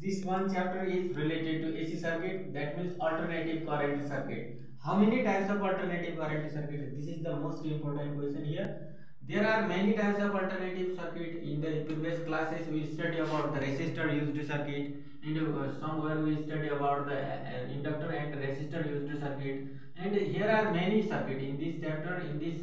this one chapter is related to AC circuit, that means alternative current circuit. How many types of alternative current circuit? This is the most important question here. There are many types of alternative circuit. In the previous classes we study about the resistor used circuit, and somewhere we study about the inductor and resistor used circuit, and here are many circuit in this chapter. In this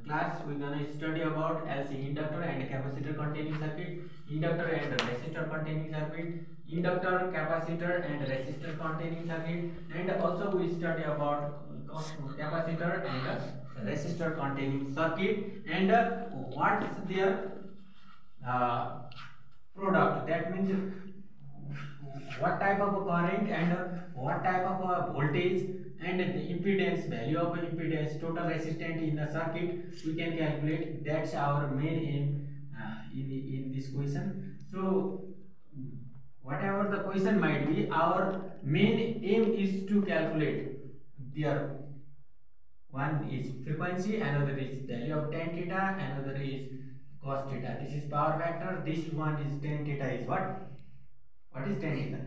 class we gonna study about LC, inductor and capacitor containing circuit, inductor and resistor containing circuit, inductor, capacitor and resistor containing circuit, and also we study about capacitor and resistor containing circuit, and what is their product, that means what type of a current and what type of a voltage and the impedance, value of impedance, total resistance in the circuit we can calculate. That's our main aim in this question. So whatever the question might be, our main aim is to calculate their, one is frequency, another is value of tan theta, another is cos theta. This is power factor. This one is tan theta is what? What is tan theta?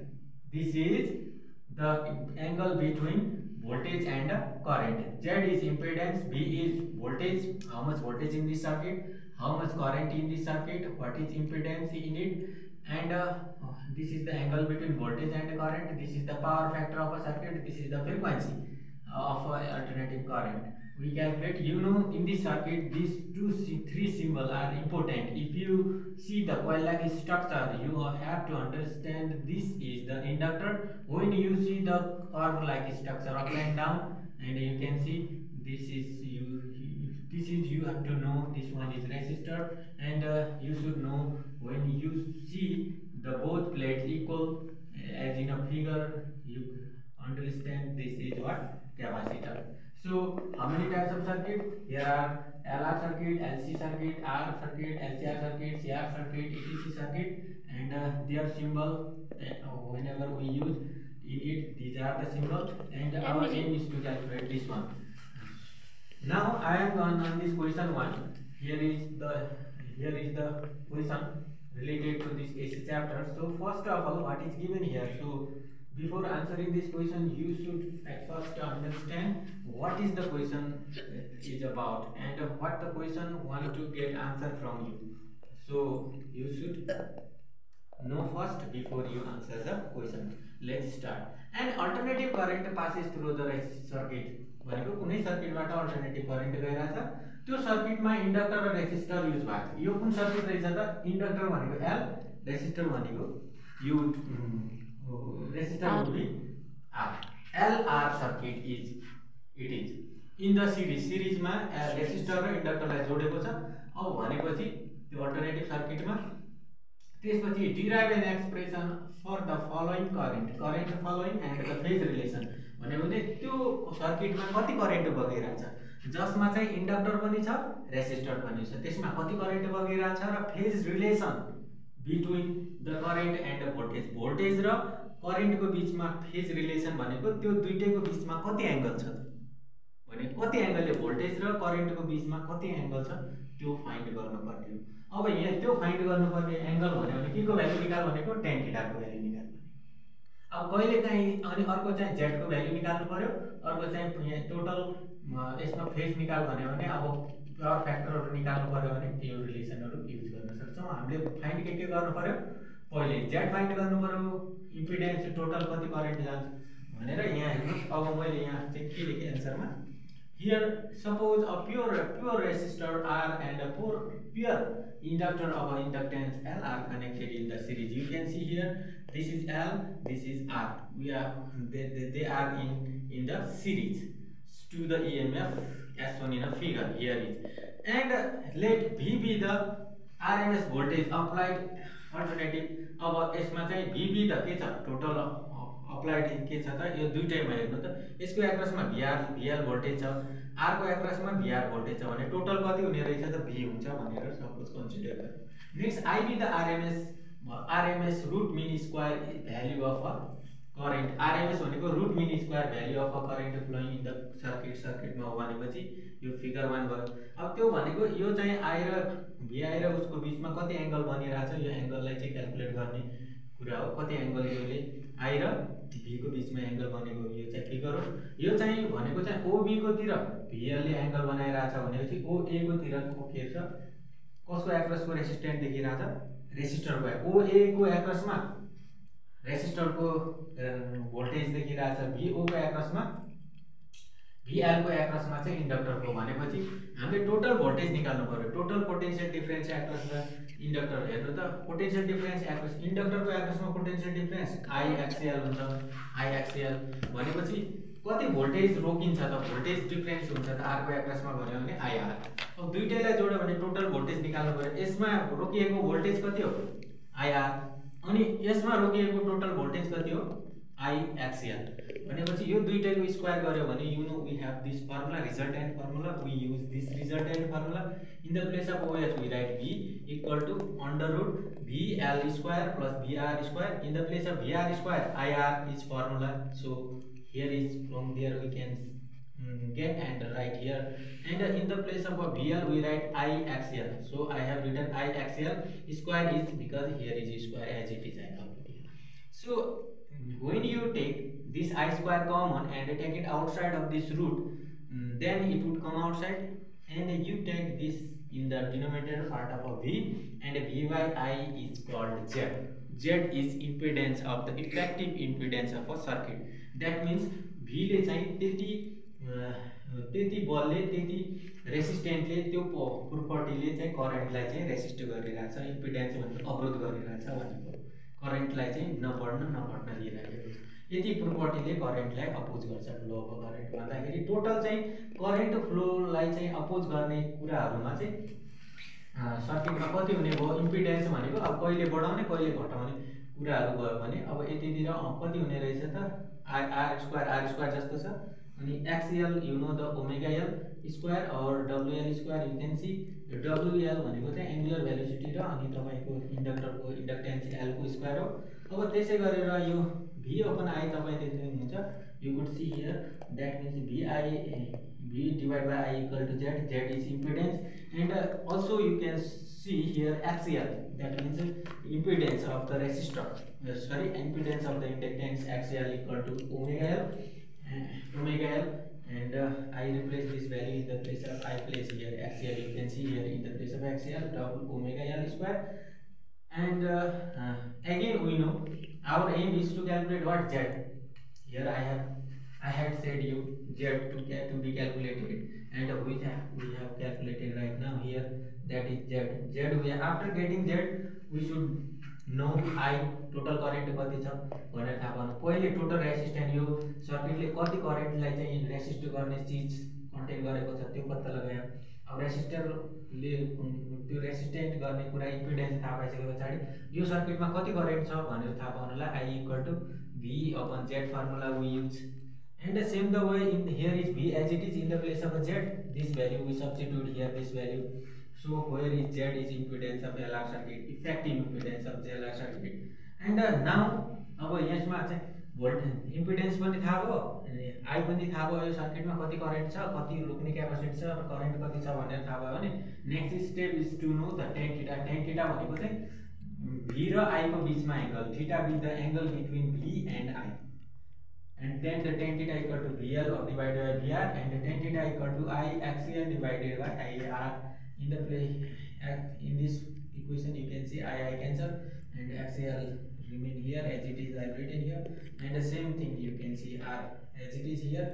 This is the angle between voltage and current. Z is impedance, B is voltage, how much voltage in this circuit, how much current in this circuit, what is impedance in it, and this is the angle between voltage and current. This is the power factor of a circuit. This is the frequency of alternative current. We calculate, you know, in this circuit these three symbols are important. If you see the coil like structure, you have to understand this is the inductor. When you see the curve like structure up and down, and you can see this is you have to know this one is resistor, and you should know when you see the both plates equal, as in a figure you understand this is what? Capacitor. So how many types of circuit? Here are LR circuit, LC circuit, R circuit, LCR circuit, CR circuit, ETC circuit, and their symbol whenever we use in it, these are the symbols, and our aim is to calculate this one. Now I am on this question 1. Here is the question related to this AC chapter. So first of all, what is given here? So before answering this question, you should at first understand what is the question is about, and what the question want to get answer from you. So you should know first before you answer the question. Let's start. An alternative current passes through the circuit. भनेको कुनै सर्किटबाट alternative current गइरहेछ, त्यो सर्किटमा inductor र resistor use भएको छ। यो कुन circuit रहेछ त? Inductor भनेको L, रेसिस्टर भनेको U, resistor will be R. LR circuit is in the सिरिजमा रेसिस्टर र इन्डक्टरलाई जोडेको छ। अब भनेपछि त्यो अल्टरनेटिभ सर्किटमा त्यसपछि derive an expression for the following current following and the phase relation, भने त्यो सर्किटमा कति करेन्ट बगिरहेछ, जसमा चाहिँ इन्डक्टर पनि छ, रेसिस्टर पनि छ, त्यसमा कति करेन्ट बगिरहेछ र phase relation between the current and voltage र करेन्टको बीचमा फेज रिलेसन भनेको त्यो दुईटैको बीचमा कति एंगल छ, भने कति एंगलले भोल्टेज र करेन्टको बीचमा कति एंगल छ त्यो फाइन्ड गर्नुपर्ने हो। अब यहाँ त्यो फाइन्ड गर्नुपर्ने एंगल भन्यो के को भ्यालु निकाल भनेको tan थीटा को भ्यालु निकाल। अब कहिले काहीँ अनि अर्को चाहिँ z को भ्यालु निकाल्नु पर्यो, अर्को चाहिँ यहाँ टोटल यसमा फेज निकाल भन्यो भने अब पावर फ्याक्टरहरु निकाल्नु पर्यो भने यो रिलेसनहरु युज गर्न सक्छौं। हामीले फाइन्ड के गर्नु पर्यो, पहिले z फाइन्ड गर्नु पर्यो, इम्पिडेन्स टोटल कति करेन्ट जान्छ भनेर। यहाँ हेर्नुस्, अब मैले यहाँ चाहिँ के लेखे आन्सरमा, here suppose a pure resistor R and a pure inductor of inductance L are connected in the series. You can see here this is L, this is R. They are in the series to the EMF as shown in a figure here is, and let V be the RMS voltage applied alternative. अब यसमा चाहिँ V be the के छ, total applied के छ त, यो दुईटैमा हेर्नु त, यसको एक्रसमा VL भोल्टेज छ, R को एक्रसमा VR भोल्टेज छ भने टोटल कति हुने रहेछ त, V हुन्छ भनेर सपोज कन्सिडर गर्नु। Next I be the RMS root mean square value of a current. RMS भनेको root mean square value of a current flowing in the सर्किटमा हो भनेपछि यो फिगर 1 भयो। अब त्यो भनेको यो चाहिँ I र VI र उसको बीचमा कति एंगल बनिरहेछ, यो एंगललाई चाहिँ क्याल्कुलेट गर्ने कुरा हो। कति एङ्गल योले आई र भी को बीचमा एङ्गल बनेको यो चाहिँ फिगर हो। यो चाहिँ भनेको चाहिँ ओबी को तिर भिएलले एङ्गल बनाइरहेछ भनेपछि ओए को तिर के छ कसको एक्रोसको रेसिस्टेन्ट देखिरहेछ रेसिस्टरको ओए को एक्रोसमा रेसिस्टरको भोल्टेज देखिरहेछ भिओ को एक्रोसमा भिएल को एक्रोसमा चाहिँ इन्डक्टरको भनेपछि हामीले टोटल भोल्टेज निकाल्नु पर्यो। टोटल पोटेन्शियल डिफरेन्स एक्रोसमा इन्डक्टर हेर्नु त पोटेन्शियल डिफरेन्स एक्रोस इन्डक्टरको एक्रोसमा पोटेन्शियल डिफरेन्स आई एक्सएल हुन्छ। आई एक्सएल भनेपछि कति भोल्टेज रोकिन्छ त भोल्टेज डिफरेन्स हुन्छ त आर को एक्रोसमा भन्यो भने आइआर। अब दुईटैलाई जोड्यो भने टोटल भोल्टेज निकाल्नु पर्यो। यसमा रोकिएको भोल्टेज कति हो आइआर अनि यसमा रोकिएको टोटल भोल्टेज कति हो आई एक्सएल भनेपछि यो दुईटैको स्क्वायर गर्यो भने you know we have this formula resultant formula we use this resultant formula in the place of OH we write V equal to under root VL square plus VR square in the place of VR square IR is formula, so here is from there we can get and write here and in the place of VL we write IXL, so I have written IXL square is because here is square as it is I have put here. So when you take this I square common and take it outside of this root, then it would come outside and you take this in the denominator part of a V and V by I is called Z. Z is impedance of the effective impedance of a circuit. That means V ले चाहिँ त्यति बलले त्यति रेसिस्टेन्टले त्यो प्रोपर्टीले चाहिँ करेन्टलाई चाहिँ resist गरिरहेछ impedance भनेको अवरोध गरिरहेछ भनेको करेन्टलाई चाहिँ नबढ्न दिइरहेको यति प्रोपर्टीले करेन्टलाई अपोज गर्छ फ्लो अफ करेन्ट भन्दाखेरि टोटल चाहिँ करेन्ट फ्लोलाई चाहिँ अपोज गर्ने कुराहरुमा चाहिँ सर्किटमा कति हुने भयो इम्पिडेन्स भनेको अब कहिले बढाउने कहिले घटाउने कुराहरु भयो भने अब यतितिर कति हुने रहेछ त आर स्क्वायर जस्तो छ अनि XL you know the omega L square और डब्ल्युएल स्क्वायर यु कैन सी डब्ल्युएल भनेको चाहिँ एंगुलर भेलोसिटी र अनि तपाईको इन्डक्टरको इन्डक्टेन्स एल को स्क्वायर हो। अब त्यसै गरेर यो v अपन i तपाई देख्नु हुन्छ you could see here that means v divided by i equal to z is impedance and also you can see here axial that means impedance of the resistor impedance of the inductance axial equal to omega l and I replace this value in the place of I place here axial you can see here in the place of axial double omega l square and again we know our aim is to calculate what z. Here I had said you z to be calculated and we have calculated right now here that is z we after getting z we should know I total current कति छ भनेर थाहा पाउनु पहिले total resistance यो सर्किटले कति करेन्टलाई चाहिँ resist गर्ने चीज कन्टेन गरेको छ त्यो पत्ता लगायौं। अब रेसिस्टरले त्यो रेसिस्टेन्ट गर्ने कुरा इम्पिडेन्स थाहा पाइसकेपछि यो सर्किटमा कति करेन्ट छ भनेर थाहा पाउनलाई I equal to V upon Z formula we use and same the way in here is V as it is in the place of Z this value we substitute here this value. So where is Z is impedance of LR circuit effective impedance of LR circuit and now अब यसमा चाहिँ voltage impedance पनि थाहा भयो I पनि थाहा भयो यो सर्किटमा कति करेन्ट छ कति रोक्ने क्यापेसिटी छ र करेन्ट कति छ भनेर थाहा भयो भने next step is to know the tan theta भनेको चाहिँ V र I को बीचमा angle theta be the angle between V and I and then the tan theta equal to VL or divided by VR and tan theta equal to I axial divided by IR. In the in this equation you can see I cancel and axial remain here as it is I written here and the same thing you can see R as it is here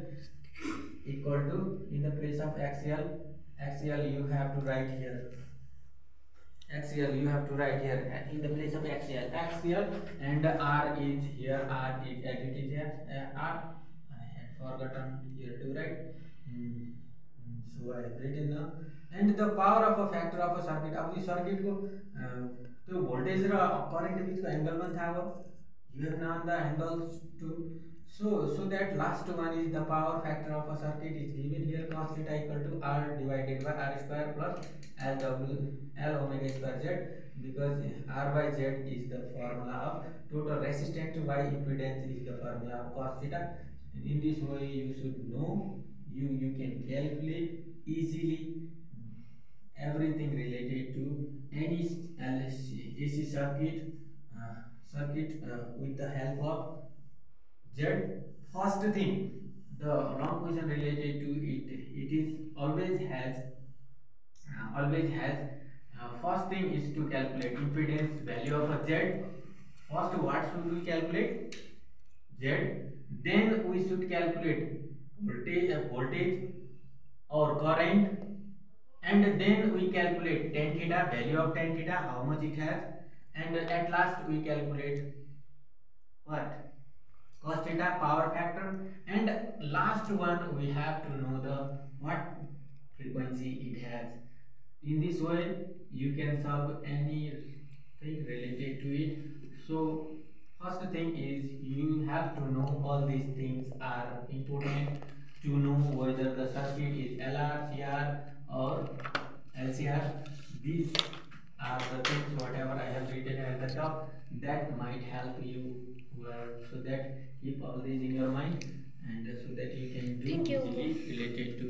equal to in the place of axial you have to write here in the place of axial and R is here R is as it is here R I had forgotten here to write so I have written now and the power of a factor of a circuit अब इस circuit को त्यो voltage र current बीचको angle पनि थाहा भयो you have known the angles too so that last one is the power factor of a circuit is given here cos theta equal to R divided by R square plus L omega square Z because R by Z is the formula of total resistance by impedance is the formula of cos theta. In this way you should know you can calculate easily everything related to any AC circuit circuit with the help of Z. First thing, the long question related to it, it is always has first thing is to calculate impedance value of a Z. First, what should we calculate? Z. Then we should calculate voltage or current, and then we calculate tan theta, value of tan theta, how much it has, and at last we calculate what? Cos theta, power factor, and last one we have to know the what frequency it has. In this way you can solve anything related to it. So first thing is you have to know all these things are important to know whether the circuit is LR, CR or LCR. These are the things whatever I have written at the top that might help you so that keep all these in your mind, and so that you can do Thank you. easily related to